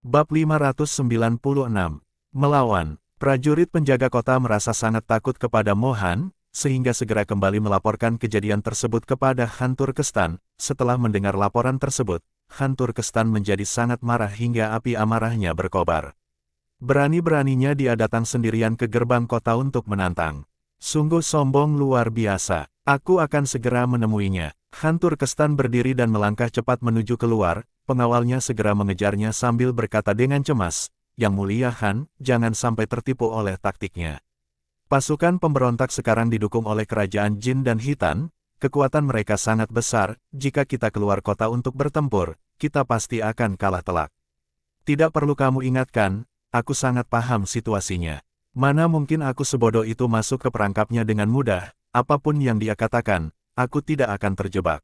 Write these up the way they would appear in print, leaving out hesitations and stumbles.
Bab 596. Melawan. Prajurit penjaga kota merasa sangat takut kepada Mohan, sehingga segera kembali melaporkan kejadian tersebut kepada Han Turkestan. Setelah mendengar laporan tersebut, Han Turkestan menjadi sangat marah hingga api amarahnya berkobar. Berani-beraninya dia datang sendirian ke gerbang kota untuk menantang. Sungguh sombong luar biasa. Aku akan segera menemuinya. Han Turkestan berdiri dan melangkah cepat menuju keluar. Pengawalnya segera mengejarnya sambil berkata dengan cemas, "Yang mulia Han, jangan sampai tertipu oleh taktiknya. Pasukan pemberontak sekarang didukung oleh kerajaan Jin dan Hitan, kekuatan mereka sangat besar, jika kita keluar kota untuk bertempur, kita pasti akan kalah telak. Tidak perlu kamu ingatkan, aku sangat paham situasinya. Mana mungkin aku sebodoh itu masuk ke perangkapnya dengan mudah, apapun yang dia katakan, aku tidak akan terjebak.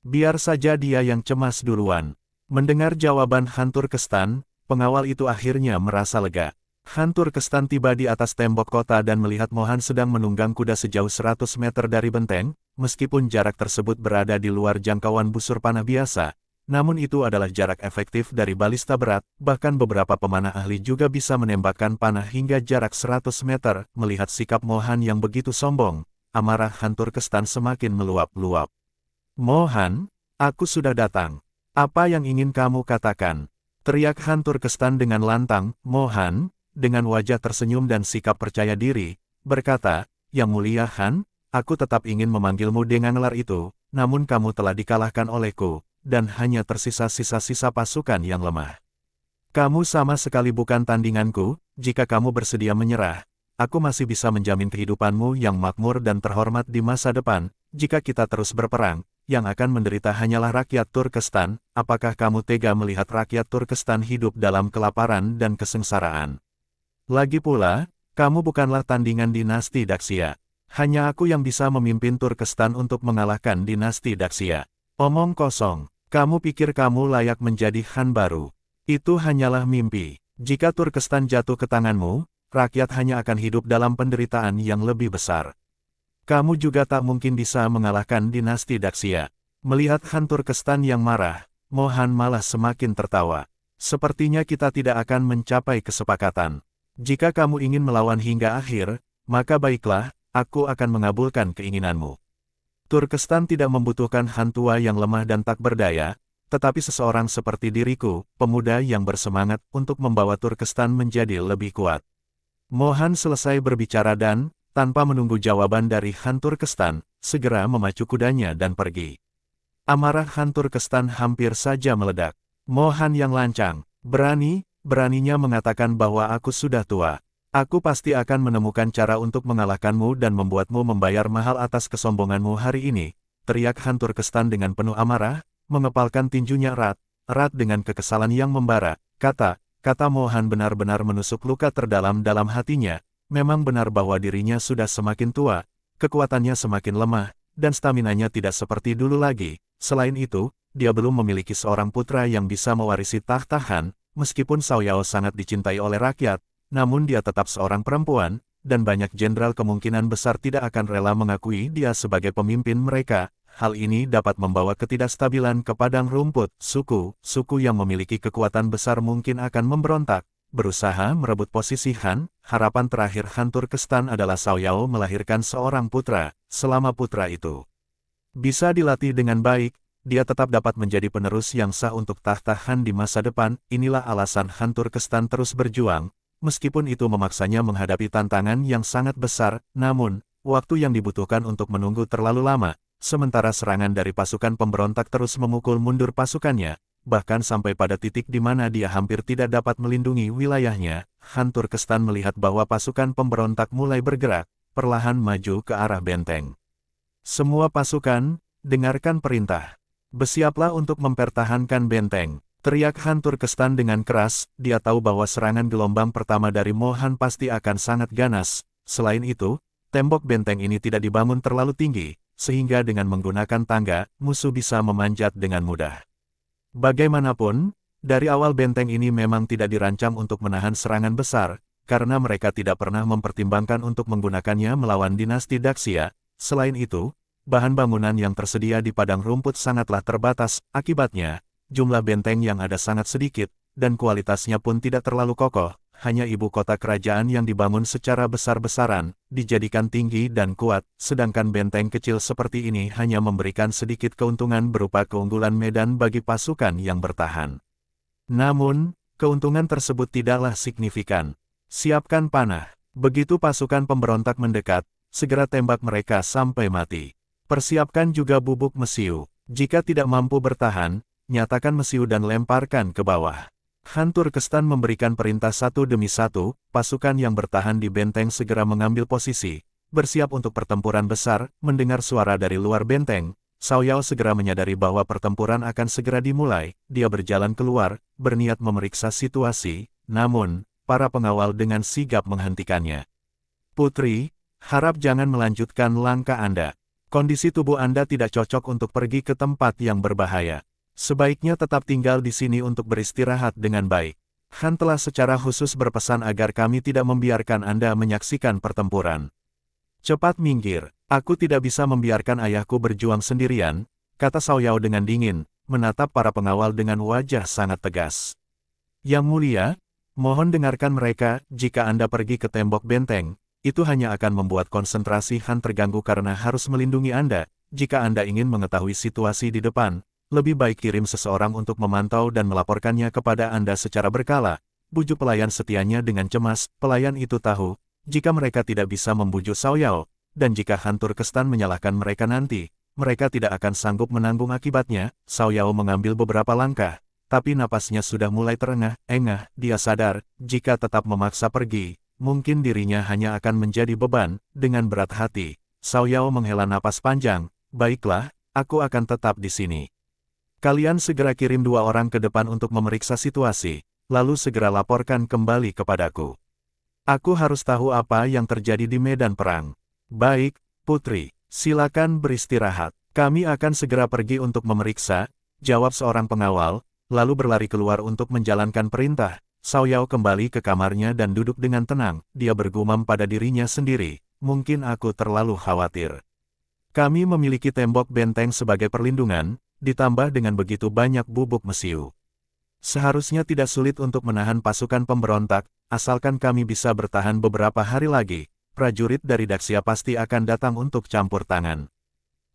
Biar saja dia yang cemas duluan." Mendengar jawaban Han Turkestan, pengawal itu akhirnya merasa lega. Han Turkestan tiba di atas tembok kota dan melihat Mohan sedang menunggang kuda sejauh 100 meter dari benteng, meskipun jarak tersebut berada di luar jangkauan busur panah biasa, namun itu adalah jarak efektif dari balista berat, bahkan beberapa pemanah ahli juga bisa menembakkan panah hingga jarak 100 meter. Melihat sikap Mohan yang begitu sombong, amarah Han Turkestan semakin meluap-luap. "Mohan, aku sudah datang. Apa yang ingin kamu katakan?" teriak Han Turkestan dengan lantang. Mohan, dengan wajah tersenyum dan sikap percaya diri, berkata, "Yang mulia Han, aku tetap ingin memanggilmu dengan gelar itu, namun kamu telah dikalahkan olehku, dan hanya tersisa sisa-sisa pasukan yang lemah. Kamu sama sekali bukan tandinganku, jika kamu bersedia menyerah, aku masih bisa menjamin kehidupanmu yang makmur dan terhormat di masa depan. Jika kita terus berperang, yang akan menderita hanyalah rakyat Turkestan. Apakah kamu tega melihat rakyat Turkestan hidup dalam kelaparan dan kesengsaraan? Lagi pula, kamu bukanlah tandingan dinasti Daxia. Hanya aku yang bisa memimpin Turkestan untuk mengalahkan dinasti Daxia." "Omong kosong, kamu pikir kamu layak menjadi Han baru? Itu hanyalah mimpi. Jika Turkestan jatuh ke tanganmu, rakyat hanya akan hidup dalam penderitaan yang lebih besar. Kamu juga tak mungkin bisa mengalahkan dinasti Daxia." Melihat Han Turkestan yang marah, Mohan malah semakin tertawa. "Sepertinya kita tidak akan mencapai kesepakatan. Jika kamu ingin melawan hingga akhir, maka baiklah, aku akan mengabulkan keinginanmu. Turkestan tidak membutuhkan Han tua yang lemah dan tak berdaya, tetapi seseorang seperti diriku, pemuda yang bersemangat untuk membawa Turkestan menjadi lebih kuat." Mohan selesai berbicara dan, tanpa menunggu jawaban dari Han Turkestan, segera memacu kudanya dan pergi. Amarah Han Turkestan hampir saja meledak. Mohan yang lancang, beraninya mengatakan bahwa aku sudah tua. "Aku pasti akan menemukan cara untuk mengalahkanmu dan membuatmu membayar mahal atas kesombonganmu hari ini," teriak Han Turkestan dengan penuh amarah, mengepalkan tinjunya erat dengan kekesalan yang membara. Kata Mohan benar-benar menusuk luka terdalam dalam hatinya. Memang benar bahwa dirinya sudah semakin tua, kekuatannya semakin lemah, dan staminanya tidak seperti dulu lagi. Selain itu, dia belum memiliki seorang putra yang bisa mewarisi tahta Han. Meskipun Cao Yao sangat dicintai oleh rakyat, namun dia tetap seorang perempuan, dan banyak jenderal kemungkinan besar tidak akan rela mengakui dia sebagai pemimpin mereka. Hal ini dapat membawa ketidakstabilan ke padang rumput. Suku yang memiliki kekuatan besar mungkin akan memberontak, berusaha merebut posisi Han. Harapan terakhir Han Turkestan adalah Cao Yao melahirkan seorang putra. Selama putra itu bisa dilatih dengan baik, dia tetap dapat menjadi penerus yang sah untuk tahta Han di masa depan. Inilah alasan Han Turkestan terus berjuang, meskipun itu memaksanya menghadapi tantangan yang sangat besar. Namun, waktu yang dibutuhkan untuk menunggu terlalu lama, sementara serangan dari pasukan pemberontak terus memukul mundur pasukannya, bahkan sampai pada titik di mana dia hampir tidak dapat melindungi wilayahnya. Han Turkestan melihat bahwa pasukan pemberontak mulai bergerak, perlahan maju ke arah benteng. "Semua pasukan, dengarkan perintah. Bersiaplah untuk mempertahankan benteng," teriak Han Turkestan dengan keras. Dia tahu bahwa serangan gelombang pertama dari Mohan pasti akan sangat ganas. Selain itu, tembok benteng ini tidak dibangun terlalu tinggi, sehingga dengan menggunakan tangga, musuh bisa memanjat dengan mudah. Bagaimanapun, dari awal benteng ini memang tidak dirancang untuk menahan serangan besar, karena mereka tidak pernah mempertimbangkan untuk menggunakannya melawan dinasti Daxia. Selain itu, bahan bangunan yang tersedia di padang rumput sangatlah terbatas. Akibatnya, jumlah benteng yang ada sangat sedikit, dan kualitasnya pun tidak terlalu kokoh, hanya ibu kota kerajaan yang dibangun secara besar-besaran, dijadikan tinggi dan kuat, sedangkan benteng kecil seperti ini hanya memberikan sedikit keuntungan berupa keunggulan medan bagi pasukan yang bertahan. Namun, keuntungan tersebut tidaklah signifikan. Siapkan panah. Begitu pasukan pemberontak mendekat, segera tembak mereka sampai mati. Persiapkan juga bubuk mesiu. Jika tidak mampu bertahan, nyatakan mesiu dan lemparkan ke bawah. Han Turkestan memberikan perintah satu demi satu, pasukan yang bertahan di benteng segera mengambil posisi, bersiap untuk pertempuran besar. Mendengar suara dari luar benteng, Cao Yao segera menyadari bahwa pertempuran akan segera dimulai. Dia berjalan keluar, berniat memeriksa situasi, namun, para pengawal dengan sigap menghentikannya. Putri, harap jangan melanjutkan langkah Anda. Kondisi tubuh Anda tidak cocok untuk pergi ke tempat yang berbahaya. Sebaiknya tetap tinggal di sini untuk beristirahat dengan baik. Han telah secara khusus berpesan agar kami tidak membiarkan Anda menyaksikan pertempuran. Cepat minggir, aku tidak bisa membiarkan ayahku berjuang sendirian, kata Cao Yao dengan dingin, menatap para pengawal dengan wajah sangat tegas. Yang mulia, mohon dengarkan mereka. Jika Anda pergi ke tembok benteng, itu hanya akan membuat konsentrasi Han terganggu karena harus melindungi Anda. Jika Anda ingin mengetahui situasi di depan, lebih baik kirim seseorang untuk memantau dan melaporkannya kepada Anda secara berkala, bujuk pelayan setianya dengan cemas. Pelayan itu tahu, jika mereka tidak bisa membujuk Cao Yao, dan jika Han Turkestan menyalahkan mereka nanti, mereka tidak akan sanggup menanggung akibatnya. Cao Yao mengambil beberapa langkah, tapi napasnya sudah mulai terengah-engah. Dia sadar, jika tetap memaksa pergi, mungkin dirinya hanya akan menjadi beban. Dengan berat hati, Cao Yao menghela napas panjang. Baiklah, aku akan tetap di sini. Kalian segera kirim 2 orang ke depan untuk memeriksa situasi, lalu segera laporkan kembali kepadaku. Aku harus tahu apa yang terjadi di medan perang. Baik, Putri, silakan beristirahat. Kami akan segera pergi untuk memeriksa, jawab seorang pengawal, lalu berlari keluar untuk menjalankan perintah. Cao Yao kembali ke kamarnya dan duduk dengan tenang. Dia bergumam pada dirinya sendiri, mungkin aku terlalu khawatir. Kami memiliki tembok benteng sebagai perlindungan, ditambah dengan begitu banyak bubuk mesiu. Seharusnya tidak sulit untuk menahan pasukan pemberontak, asalkan kami bisa bertahan beberapa hari lagi. Prajurit dari Daxia pasti akan datang untuk campur tangan.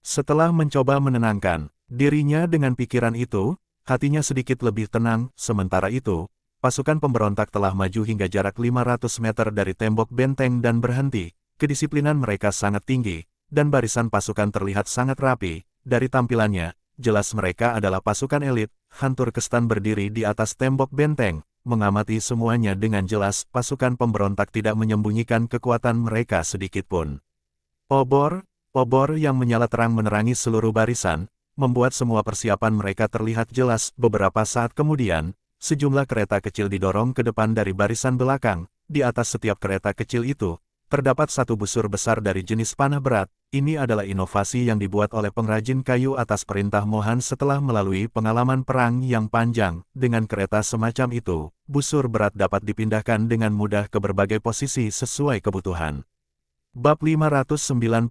Setelah mencoba menenangkan dirinya dengan pikiran itu, hatinya sedikit lebih tenang. Sementara itu, pasukan pemberontak telah maju hingga jarak 500 meter dari tembok benteng dan berhenti. Kedisiplinan mereka sangat tinggi, dan barisan pasukan terlihat sangat rapi. Dari tampilannya, jelas mereka adalah pasukan elit. Han Turkestan berdiri di atas tembok benteng, mengamati semuanya dengan jelas. Pasukan pemberontak tidak menyembunyikan kekuatan mereka sedikitpun. Obor yang menyala terang menerangi seluruh barisan, membuat semua persiapan mereka terlihat jelas. Beberapa saat kemudian, sejumlah kereta kecil didorong ke depan dari barisan belakang. Di atas setiap kereta kecil itu, terdapat satu busur besar dari jenis panah berat. Ini adalah inovasi yang dibuat oleh pengrajin kayu atas perintah Mohan setelah melalui pengalaman perang yang panjang. Dengan kereta semacam itu, busur berat dapat dipindahkan dengan mudah ke berbagai posisi sesuai kebutuhan. Bab 597.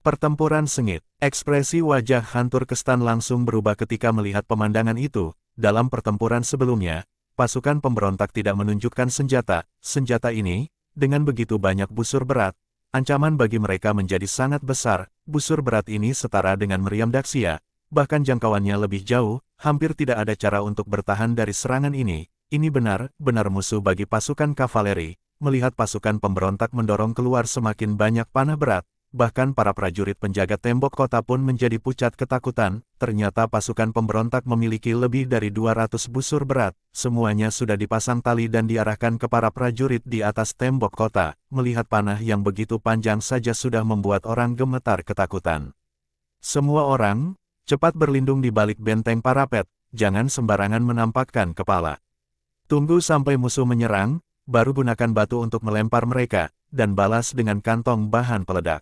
Pertempuran sengit. Ekspresi wajah Han Turkestan langsung berubah ketika melihat pemandangan itu. Dalam pertempuran sebelumnya, pasukan pemberontak tidak menunjukkan senjata. Senjata ini, dengan begitu banyak busur berat, ancaman bagi mereka menjadi sangat besar. Busur berat ini setara dengan meriam Daxia, bahkan jangkauannya lebih jauh. Hampir tidak ada cara untuk bertahan dari serangan ini. Ini benar-benar musuh bagi pasukan kavaleri. Melihat pasukan pemberontak mendorong keluar semakin banyak panah berat, bahkan para prajurit penjaga tembok kota pun menjadi pucat ketakutan. Ternyata pasukan pemberontak memiliki lebih dari 200 busur berat. Semuanya sudah dipasang tali dan diarahkan ke para prajurit di atas tembok kota. Melihat panah yang begitu panjang saja sudah membuat orang gemetar ketakutan. Semua orang, cepat berlindung di balik benteng parapet, jangan sembarangan menampakkan kepala. Tunggu sampai musuh menyerang, baru gunakan batu untuk melempar mereka, dan balas dengan kantong bahan peledak.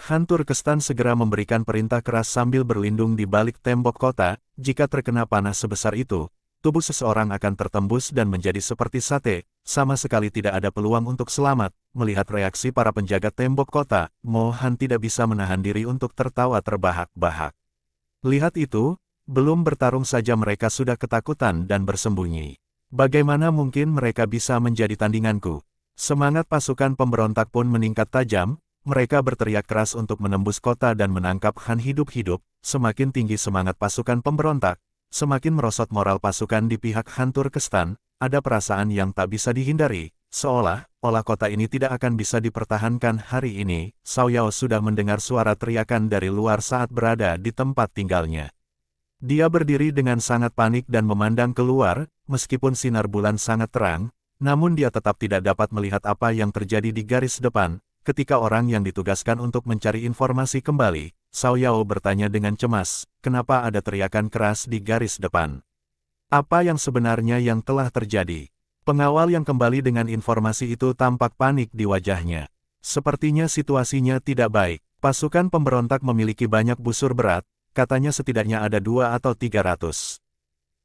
Han Turkestan segera memberikan perintah keras sambil berlindung di balik tembok kota. Jika terkena panah sebesar itu, tubuh seseorang akan tertembus dan menjadi seperti sate. Sama sekali tidak ada peluang untuk selamat. Melihat reaksi para penjaga tembok kota, Mohan tidak bisa menahan diri untuk tertawa terbahak-bahak. Lihat itu, Belum bertarung saja mereka sudah ketakutan dan bersembunyi. Bagaimana mungkin mereka bisa menjadi tandinganku? Semangat pasukan pemberontak pun meningkat tajam, mereka berteriak keras untuk menembus kota dan menangkap Han hidup-hidup. Semakin tinggi semangat pasukan pemberontak, semakin merosot moral pasukan di pihak Han Turkestan. Ada perasaan yang tak bisa dihindari, seolah-olah kota ini tidak akan bisa dipertahankan hari ini. Xiao Yao sudah mendengar suara teriakan dari luar saat berada di tempat tinggalnya. Dia berdiri dengan sangat panik dan memandang keluar, meskipun sinar bulan sangat terang, namun dia tetap tidak dapat melihat apa yang terjadi di garis depan. Ketika orang yang ditugaskan untuk mencari informasi kembali, Xiao Yao bertanya dengan cemas, kenapa ada teriakan keras di garis depan? Apa yang sebenarnya yang telah terjadi? Pengawal yang kembali dengan informasi itu tampak panik di wajahnya. Sepertinya situasinya tidak baik. Pasukan pemberontak memiliki banyak busur berat, katanya setidaknya ada 2 atau 300.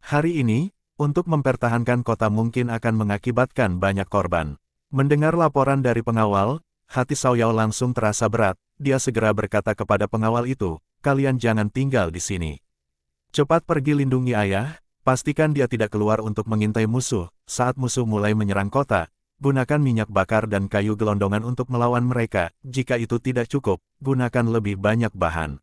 Hari ini, untuk mempertahankan kota mungkin akan mengakibatkan banyak korban. Mendengar laporan dari pengawal, hati Xiao Yao langsung terasa berat. Dia segera berkata kepada pengawal itu, kalian jangan tinggal di sini. Cepat pergi lindungi ayah. Pastikan dia tidak keluar untuk mengintai musuh. Saat musuh mulai menyerang kota, gunakan minyak bakar dan kayu gelondongan untuk melawan mereka. Jika itu tidak cukup, gunakan lebih banyak bahan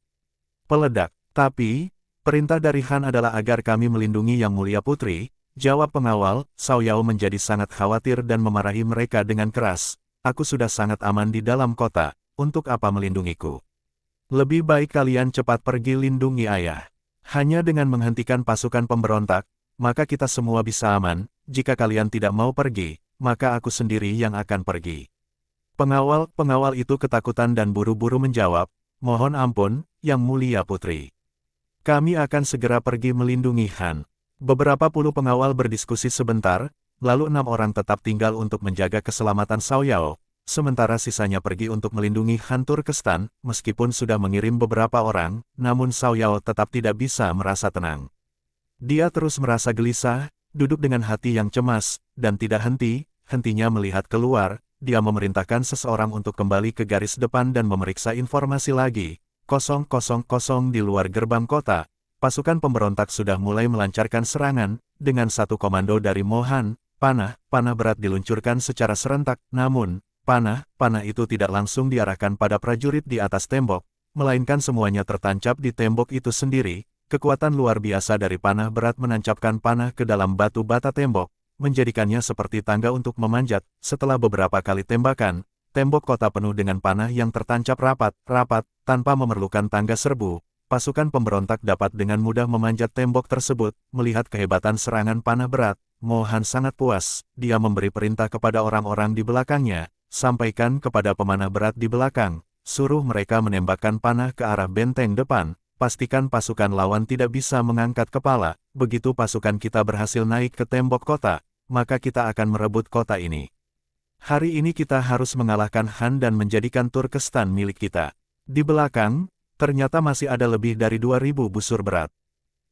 peledak. Tapi, perintah dari Han adalah agar kami melindungi Yang Mulia Putri, jawab pengawal. Xiao Yao menjadi sangat khawatir dan memarahi mereka dengan keras. Aku sudah sangat aman di dalam kota, untuk apa melindungiku? Lebih baik kalian cepat pergi lindungi ayah. Hanya dengan menghentikan pasukan pemberontak, maka kita semua bisa aman. Jika kalian tidak mau pergi, maka aku sendiri yang akan pergi. Pengawal itu ketakutan dan buru-buru menjawab, mohon ampun, Yang Mulia Putri. Kami akan segera pergi melindungi Han. Beberapa puluh pengawal berdiskusi sebentar, lalu 6 orang tetap tinggal untuk menjaga keselamatan Xiao Yao, sementara sisanya pergi untuk melindungi Han Turkestan. Meskipun sudah mengirim beberapa orang, namun Xiao Yao tetap tidak bisa merasa tenang. Dia terus merasa gelisah, duduk dengan hati yang cemas, dan tidak hentinya melihat keluar. Dia memerintahkan seseorang untuk kembali ke garis depan dan memeriksa informasi lagi. 000 di luar gerbang kota, pasukan pemberontak sudah mulai melancarkan serangan. Dengan satu komando dari Mohan, panah berat diluncurkan secara serentak, namun panah itu tidak langsung diarahkan pada prajurit di atas tembok, melainkan semuanya tertancap di tembok itu sendiri. Kekuatan luar biasa dari panah berat menancapkan panah ke dalam batu bata tembok, menjadikannya seperti tangga untuk memanjat. Setelah beberapa kali tembakan, tembok kota penuh dengan panah yang tertancap rapat, tanpa memerlukan tangga serbu. Pasukan pemberontak dapat dengan mudah memanjat tembok tersebut. Melihat kehebatan serangan panah berat, Mohan sangat puas. Dia memberi perintah kepada orang-orang di belakangnya, sampaikan kepada pemanah berat di belakang, suruh mereka menembakkan panah ke arah benteng depan. Pastikan pasukan lawan tidak bisa mengangkat kepala. Begitu pasukan kita berhasil naik ke tembok kota, maka kita akan merebut kota ini. Hari ini kita harus mengalahkan Han dan menjadikan Turkestan milik kita. Di belakang, ternyata masih ada lebih dari 2000 busur berat.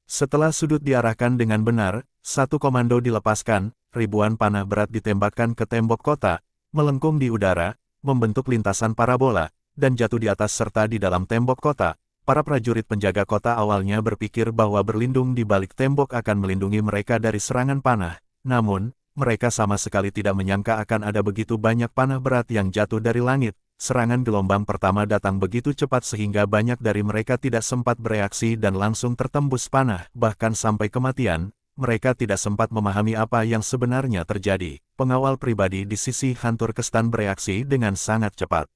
Setelah sudut diarahkan dengan benar, satu komando dilepaskan, ribuan panah berat ditembakkan ke tembok kota, melengkung di udara, membentuk lintasan parabola, dan jatuh di atas serta di dalam tembok kota. Para prajurit penjaga kota awalnya berpikir bahwa berlindung di balik tembok akan melindungi mereka dari serangan panah. Namun, mereka sama sekali tidak menyangka akan ada begitu banyak panah berat yang jatuh dari langit. Serangan gelombang pertama datang begitu cepat sehingga banyak dari mereka tidak sempat bereaksi dan langsung tertembus panah. Bahkan sampai kematian, mereka tidak sempat memahami apa yang sebenarnya terjadi. Pengawal pribadi di sisi Han Turkestan bereaksi dengan sangat cepat.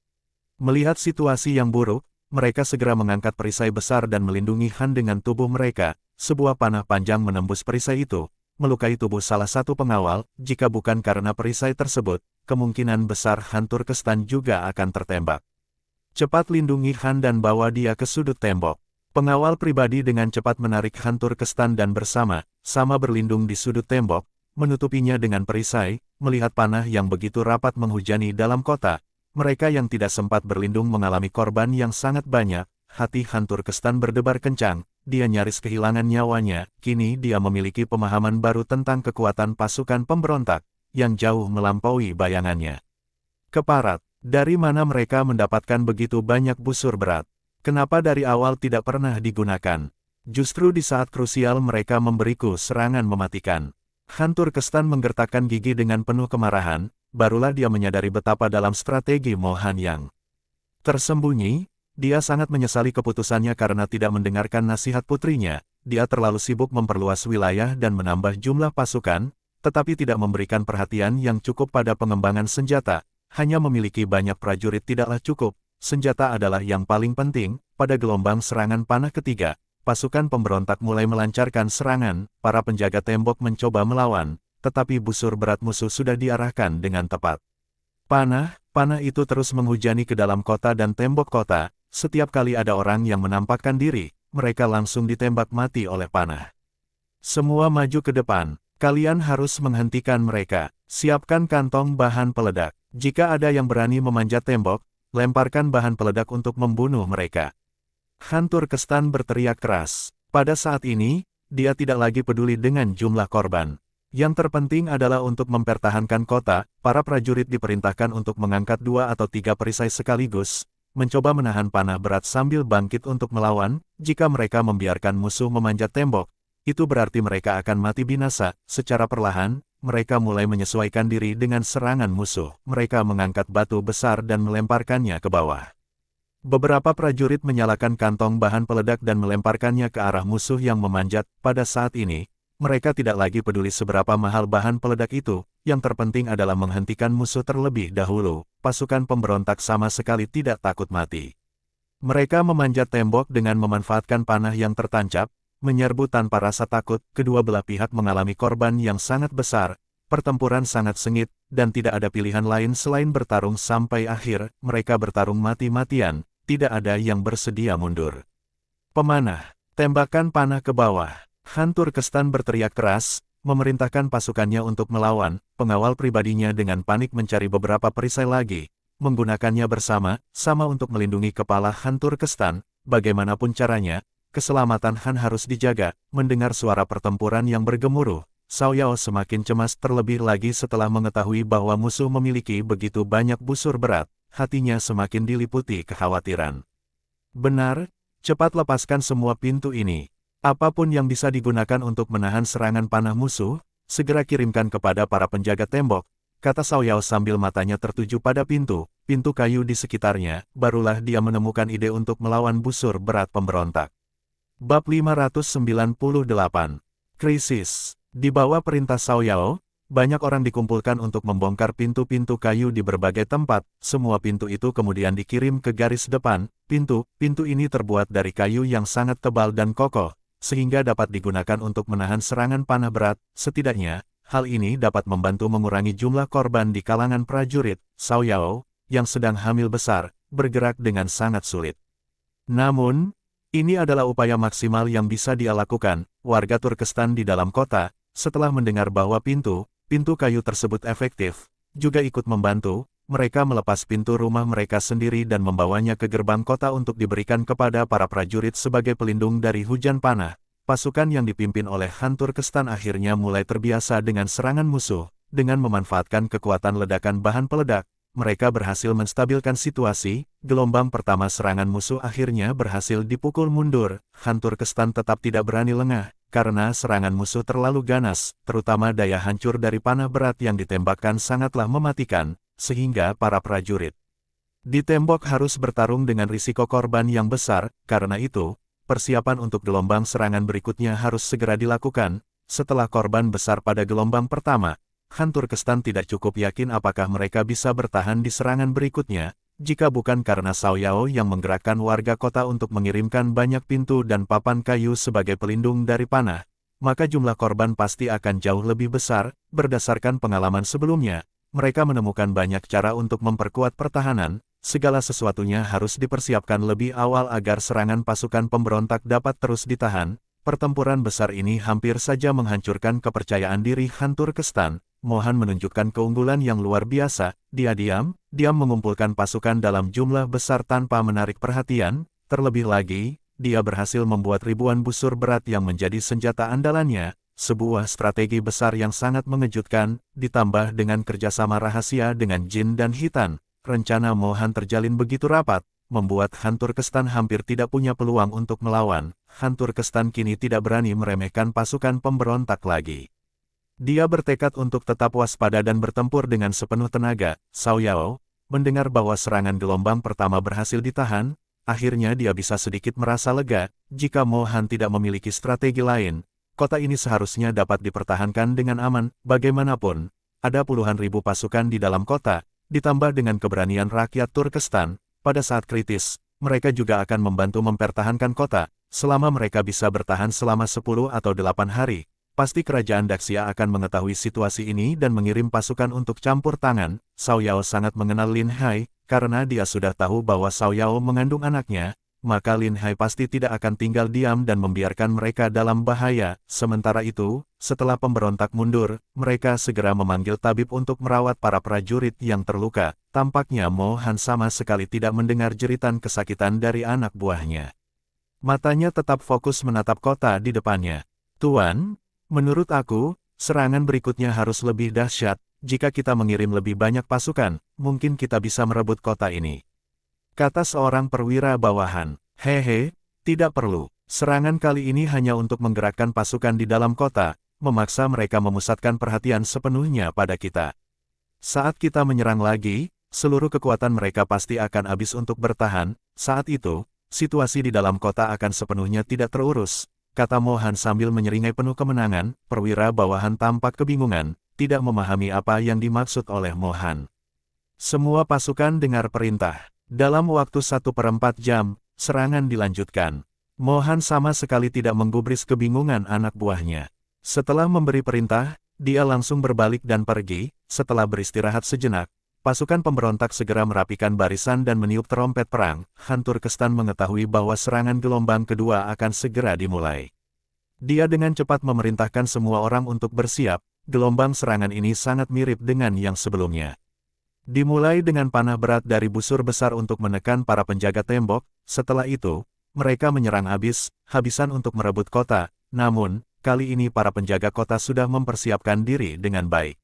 Melihat situasi yang buruk, mereka segera mengangkat perisai besar dan melindungi Han dengan tubuh mereka. Sebuah panah panjang menembus perisai itu, melukai tubuh salah satu pengawal. Jika bukan karena perisai tersebut, kemungkinan besar Han Turkestan juga akan tertembak. Cepat lindungi Han dan bawa dia ke sudut tembok. Pengawal pribadi dengan cepat menarik Han Turkestan dan bersama-sama berlindung di sudut tembok, menutupinya dengan perisai. Melihat panah yang begitu rapat menghujani dalam kota, mereka yang tidak sempat berlindung mengalami korban yang sangat banyak. Hati Han Turkestan berdebar kencang, dia nyaris kehilangan nyawanya. Kini dia memiliki pemahaman baru tentang kekuatan pasukan pemberontak, yang jauh melampaui bayangannya. Keparat, dari mana mereka mendapatkan begitu banyak busur berat? Kenapa dari awal tidak pernah digunakan? Justru di saat krusial mereka memberiku serangan mematikan. Hantur Kestan menggertakkan gigi dengan penuh kemarahan, barulah dia menyadari betapa dalam strategi Mohan yang tersembunyi. Dia sangat menyesali keputusannya karena tidak mendengarkan nasihat putrinya. Dia terlalu sibuk memperluas wilayah dan menambah jumlah pasukan, tetapi tidak memberikan perhatian yang cukup pada pengembangan senjata. Hanya memiliki banyak prajurit tidaklah cukup, senjata adalah yang paling penting. Pada gelombang serangan panah ketiga, pasukan pemberontak mulai melancarkan serangan, para penjaga tembok mencoba melawan, tetapi busur berat musuh sudah diarahkan dengan tepat. Panah itu terus menghujani ke dalam kota dan tembok kota. Setiap kali ada orang yang menampakkan diri, mereka langsung ditembak mati oleh panah. Semua maju ke depan. Kalian harus menghentikan mereka. Siapkan kantong bahan peledak. Jika ada yang berani memanjat tembok, lemparkan bahan peledak untuk membunuh mereka. Hantur Kestan berteriak keras. Pada saat ini, dia tidak lagi peduli dengan jumlah korban. Yang terpenting adalah untuk mempertahankan kota. Para prajurit diperintahkan untuk mengangkat 2 atau 3 perisai sekaligus, mencoba menahan panah berat sambil bangkit untuk melawan. Jika mereka membiarkan musuh memanjat tembok, itu berarti mereka akan mati binasa. Secara perlahan, mereka mulai menyesuaikan diri dengan serangan musuh. Mereka mengangkat batu besar dan melemparkannya ke bawah. Beberapa prajurit menyalakan kantong bahan peledak dan melemparkannya ke arah musuh yang memanjat. Pada saat ini, mereka tidak lagi peduli seberapa mahal bahan peledak itu. Yang terpenting adalah menghentikan musuh terlebih dahulu. Pasukan pemberontak sama sekali tidak takut mati. Mereka memanjat tembok dengan memanfaatkan panah yang tertancap, menyerbu tanpa rasa takut. Kedua belah pihak mengalami korban yang sangat besar. Pertempuran sangat sengit, dan tidak ada pilihan lain selain bertarung sampai akhir. Mereka bertarung mati-matian, tidak ada yang bersedia mundur. Pemanah, tembakan panah ke bawah. Hantur Kestan berteriak keras, memerintahkan pasukannya untuk melawan. Pengawal pribadinya dengan panik mencari beberapa perisai lagi, menggunakannya bersama-sama untuk melindungi kepala Hantur Kestan. Bagaimanapun caranya, keselamatan Han harus dijaga. Mendengar suara pertempuran yang bergemuruh, Cao Yao semakin cemas, terlebih lagi setelah mengetahui bahwa musuh memiliki begitu banyak busur berat. Hatinya semakin diliputi kekhawatiran. Benar, cepat lepaskan semua pintu ini. Apapun yang bisa digunakan untuk menahan serangan panah musuh, segera kirimkan kepada para penjaga tembok, kata Cao Yao sambil matanya tertuju pada pintu kayu di sekitarnya. Barulah dia menemukan ide untuk melawan busur berat pemberontak. Bab 598. Krisis. Di bawah perintah Cao Yao, banyak orang dikumpulkan untuk membongkar pintu-pintu kayu di berbagai tempat. Semua pintu itu kemudian dikirim ke garis depan. Pintu ini terbuat dari kayu yang sangat tebal dan kokoh, sehingga dapat digunakan untuk menahan serangan panah berat. Setidaknya, hal ini dapat membantu mengurangi jumlah korban di kalangan prajurit. Cao Yao, yang sedang hamil besar, bergerak dengan sangat sulit. Namun, ini adalah upaya maksimal yang bisa dia lakukan. Warga Turkestan di dalam kota, setelah mendengar bahwa pintu kayu tersebut efektif, juga ikut membantu. Mereka melepas pintu rumah mereka sendiri dan membawanya ke gerbang kota untuk diberikan kepada para prajurit sebagai pelindung dari hujan panah. Pasukan yang dipimpin oleh Hantur Kestan akhirnya mulai terbiasa dengan serangan musuh. Dengan memanfaatkan kekuatan ledakan bahan peledak, mereka berhasil menstabilkan situasi. Gelombang pertama serangan musuh akhirnya berhasil dipukul mundur. Hantur Kestan tetap tidak berani lengah, karena serangan musuh terlalu ganas, terutama daya hancur dari panah berat yang ditembakkan sangatlah mematikan, sehingga para prajurit di tembok harus bertarung dengan risiko korban yang besar. Karena itu, persiapan untuk gelombang serangan berikutnya harus segera dilakukan. Setelah korban besar pada gelombang pertama, Hantur Kestan tidak cukup yakin apakah mereka bisa bertahan di serangan berikutnya. Jika bukan karena Cao Yao yang menggerakkan warga kota untuk mengirimkan banyak pintu dan papan kayu sebagai pelindung dari panah, maka jumlah korban pasti akan jauh lebih besar. Berdasarkan pengalaman sebelumnya, mereka menemukan banyak cara untuk memperkuat pertahanan. Segala sesuatunya harus dipersiapkan lebih awal agar serangan pasukan pemberontak dapat terus ditahan. Pertempuran besar ini hampir saja menghancurkan kepercayaan diri Hantur Kestan. Mohan menunjukkan keunggulan yang luar biasa. Dia diam mengumpulkan pasukan dalam jumlah besar tanpa menarik perhatian. Terlebih lagi, dia berhasil membuat ribuan busur berat yang menjadi senjata andalannya. Sebuah strategi besar yang sangat mengejutkan, ditambah dengan kerjasama rahasia dengan Jin dan Hitan. Rencana Mohan terjalin begitu rapat, membuat Hantur Kestan hampir tidak punya peluang untuk melawan. Hantur Kestan kini tidak berani meremehkan pasukan pemberontak lagi. Dia bertekad untuk tetap waspada dan bertempur dengan sepenuh tenaga. Cao Yao, mendengar bahwa serangan gelombang pertama berhasil ditahan, akhirnya dia bisa sedikit merasa lega. Jika Mo Han tidak memiliki strategi lain, kota ini seharusnya dapat dipertahankan dengan aman. Bagaimanapun, ada puluhan ribu pasukan di dalam kota, ditambah dengan keberanian rakyat Turkestan. Pada saat kritis, mereka juga akan membantu mempertahankan kota. Selama mereka bisa bertahan selama 10 atau 8 hari, pasti kerajaan Daxia akan mengetahui situasi ini dan mengirim pasukan untuk campur tangan. Cao Yao sangat mengenal Lin Hai, karena dia sudah tahu bahwa Cao Yao mengandung anaknya, maka Lin Hai pasti tidak akan tinggal diam dan membiarkan mereka dalam bahaya. Sementara itu, setelah pemberontak mundur, mereka segera memanggil tabib untuk merawat para prajurit yang terluka. Tampaknya Mo Han sama sekali tidak mendengar jeritan kesakitan dari anak buahnya. Matanya tetap fokus menatap kota di depannya. Tuan, menurut aku, serangan berikutnya harus lebih dahsyat. Jika kita mengirim lebih banyak pasukan, mungkin kita bisa merebut kota ini, kata seorang perwira bawahan. Hehe, tidak perlu. Serangan kali ini hanya untuk menggerakkan pasukan di dalam kota, memaksa mereka memusatkan perhatian sepenuhnya pada kita. Saat kita menyerang lagi, seluruh kekuatan mereka pasti akan habis untuk bertahan. Saat itu, situasi di dalam kota akan sepenuhnya tidak terurus, kata Mo Han sambil menyeringai penuh kemenangan. Perwira bawahan tampak kebingungan, tidak memahami apa yang dimaksud oleh Mo Han. Semua pasukan dengar perintah. Dalam waktu 1/4 jam, serangan dilanjutkan. Mo Han sama sekali tidak menggubris kebingungan anak buahnya. Setelah memberi perintah, dia langsung berbalik dan pergi. Setelah beristirahat sejenak, pasukan pemberontak segera merapikan barisan dan meniup terompet perang. Hantur Kestan mengetahui bahwa serangan gelombang kedua akan segera dimulai. Dia dengan cepat memerintahkan semua orang untuk bersiap. Gelombang serangan ini sangat mirip dengan yang sebelumnya. Dimulai dengan panah berat dari busur besar untuk menekan para penjaga tembok. Setelah itu, mereka menyerang habis-habisan untuk merebut kota. Namun, kali ini para penjaga kota sudah mempersiapkan diri dengan baik.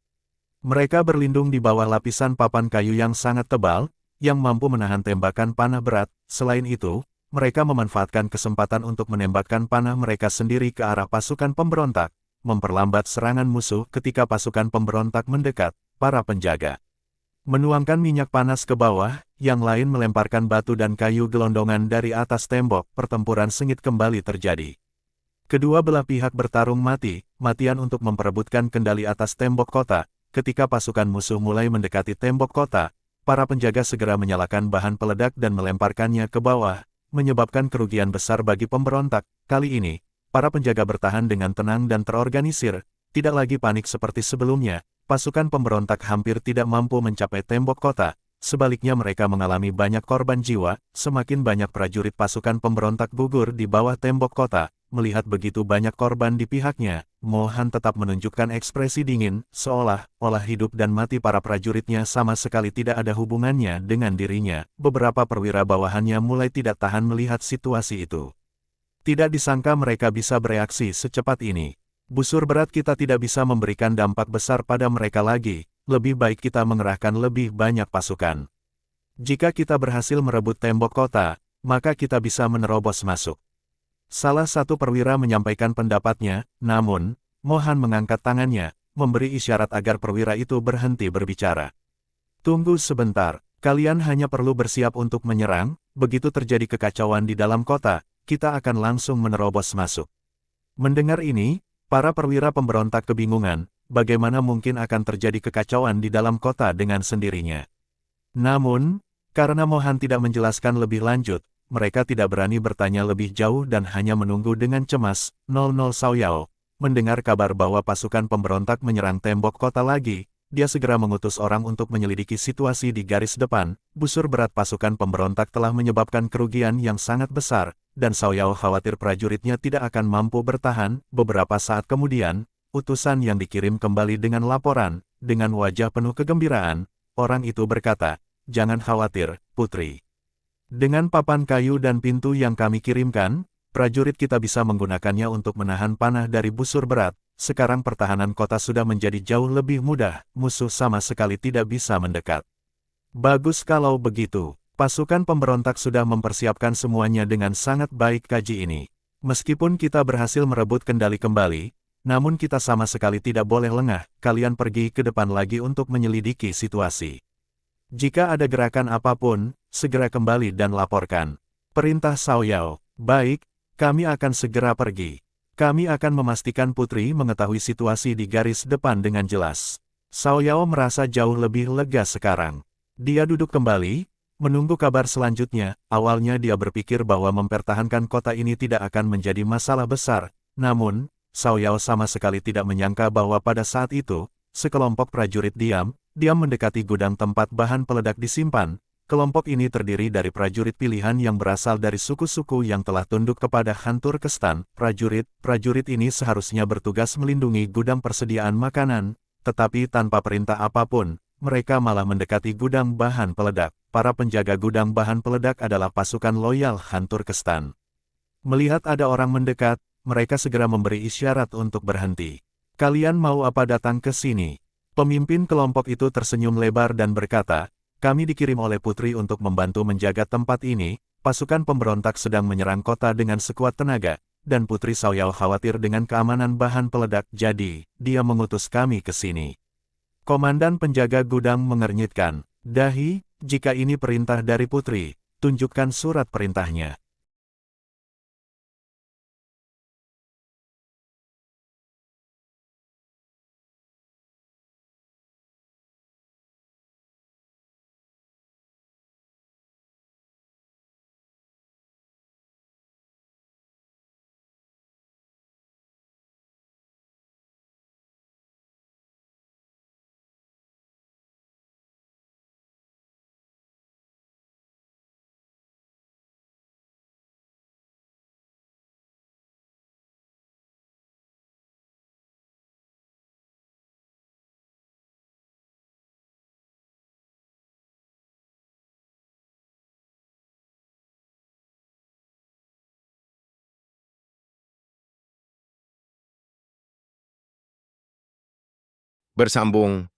Mereka berlindung di bawah lapisan papan kayu yang sangat tebal, yang mampu menahan tembakan panah berat. Selain itu, mereka memanfaatkan kesempatan untuk menembakkan panah mereka sendiri ke arah pasukan pemberontak, memperlambat serangan musuh. Ketika pasukan pemberontak mendekat, para penjaga menuangkan minyak panas ke bawah, yang lain melemparkan batu dan kayu gelondongan dari atas tembok. Pertempuran sengit kembali terjadi. Kedua belah pihak bertarung mati-matian untuk memperebutkan kendali atas tembok kota. Ketika pasukan musuh mulai mendekati tembok kota, para penjaga segera menyalakan bahan peledak dan melemparkannya ke bawah, menyebabkan kerugian besar bagi pemberontak. Kali ini, para penjaga bertahan dengan tenang dan terorganisir, tidak lagi panik seperti sebelumnya. Pasukan pemberontak hampir tidak mampu mencapai tembok kota, sebaliknya mereka mengalami banyak korban jiwa. Semakin banyak prajurit pasukan pemberontak gugur di bawah tembok kota. Melihat begitu banyak korban di pihaknya, Mo Han tetap menunjukkan ekspresi dingin, seolah-olah hidup dan mati para prajuritnya sama sekali tidak ada hubungannya dengan dirinya. Beberapa perwira bawahannya mulai tidak tahan melihat situasi itu. Tidak disangka mereka bisa bereaksi secepat ini. Busur berat kita tidak bisa memberikan dampak besar pada mereka lagi, lebih baik kita mengerahkan lebih banyak pasukan. Jika kita berhasil merebut tembok kota, maka kita bisa menerobos masuk. Salah satu perwira menyampaikan pendapatnya, namun, Mo Han mengangkat tangannya, memberi isyarat agar perwira itu berhenti berbicara. Tunggu sebentar, kalian hanya perlu bersiap untuk menyerang. Begitu terjadi kekacauan di dalam kota, kita akan langsung menerobos masuk. Mendengar ini, para perwira pemberontak kebingungan, bagaimana mungkin akan terjadi kekacauan di dalam kota dengan sendirinya. Namun, karena Mo Han tidak menjelaskan lebih lanjut, mereka tidak berani bertanya lebih jauh dan hanya menunggu dengan cemas. Cao Yao, mendengar kabar bahwa pasukan pemberontak menyerang tembok kota lagi, dia segera mengutus orang untuk menyelidiki situasi di garis depan. Busur berat pasukan pemberontak telah menyebabkan kerugian yang sangat besar, dan Cao Yao khawatir prajuritnya tidak akan mampu bertahan. Beberapa saat kemudian, utusan yang dikirim kembali dengan laporan. Dengan wajah penuh kegembiraan, orang itu berkata, "Jangan khawatir, Putri. Dengan papan kayu dan pintu yang kami kirimkan, prajurit kita bisa menggunakannya untuk menahan panah dari busur berat. Sekarang pertahanan kota sudah menjadi jauh lebih mudah, musuh sama sekali tidak bisa mendekat." "Bagus kalau begitu. Pasukan pemberontak sudah mempersiapkan semuanya dengan sangat baik kaji ini. Meskipun kita berhasil merebut kendali kembali, namun kita sama sekali tidak boleh lengah, kalian pergi ke depan lagi untuk menyelidiki situasi. Jika ada gerakan apapun, segera kembali dan laporkan. Perintah Cao Yao. Baik, kami akan segera pergi. Kami akan memastikan putri mengetahui situasi di garis depan dengan jelas. Cao Yao merasa jauh lebih lega sekarang. Dia duduk kembali, menunggu kabar selanjutnya. Awalnya dia berpikir bahwa mempertahankan kota ini tidak akan menjadi masalah besar, namun, Cao Yao sama sekali tidak menyangka bahwa pada saat itu, sekelompok prajurit diam mendekati gudang tempat bahan peledak disimpan. Kelompok ini terdiri dari prajurit pilihan yang berasal dari suku-suku yang telah tunduk kepada Hantur Kestan. Prajurit ini seharusnya bertugas melindungi gudang persediaan makanan, tetapi tanpa perintah apapun, mereka malah mendekati gudang bahan peledak. Para penjaga gudang bahan peledak adalah pasukan loyal Hantur Kestan. Melihat ada orang mendekat, mereka segera memberi isyarat untuk berhenti. Kalian mau apa datang ke sini? Pemimpin kelompok itu tersenyum lebar dan berkata, kami dikirim oleh putri untuk membantu menjaga tempat ini. Pasukan pemberontak sedang menyerang kota dengan sekuat tenaga, dan Putri Cao Yao khawatir dengan keamanan bahan peledak, jadi dia mengutus kami ke sini. Komandan penjaga gudang mengernyitkan dahi. Jika ini perintah dari putri, tunjukkan surat perintahnya. Bersambung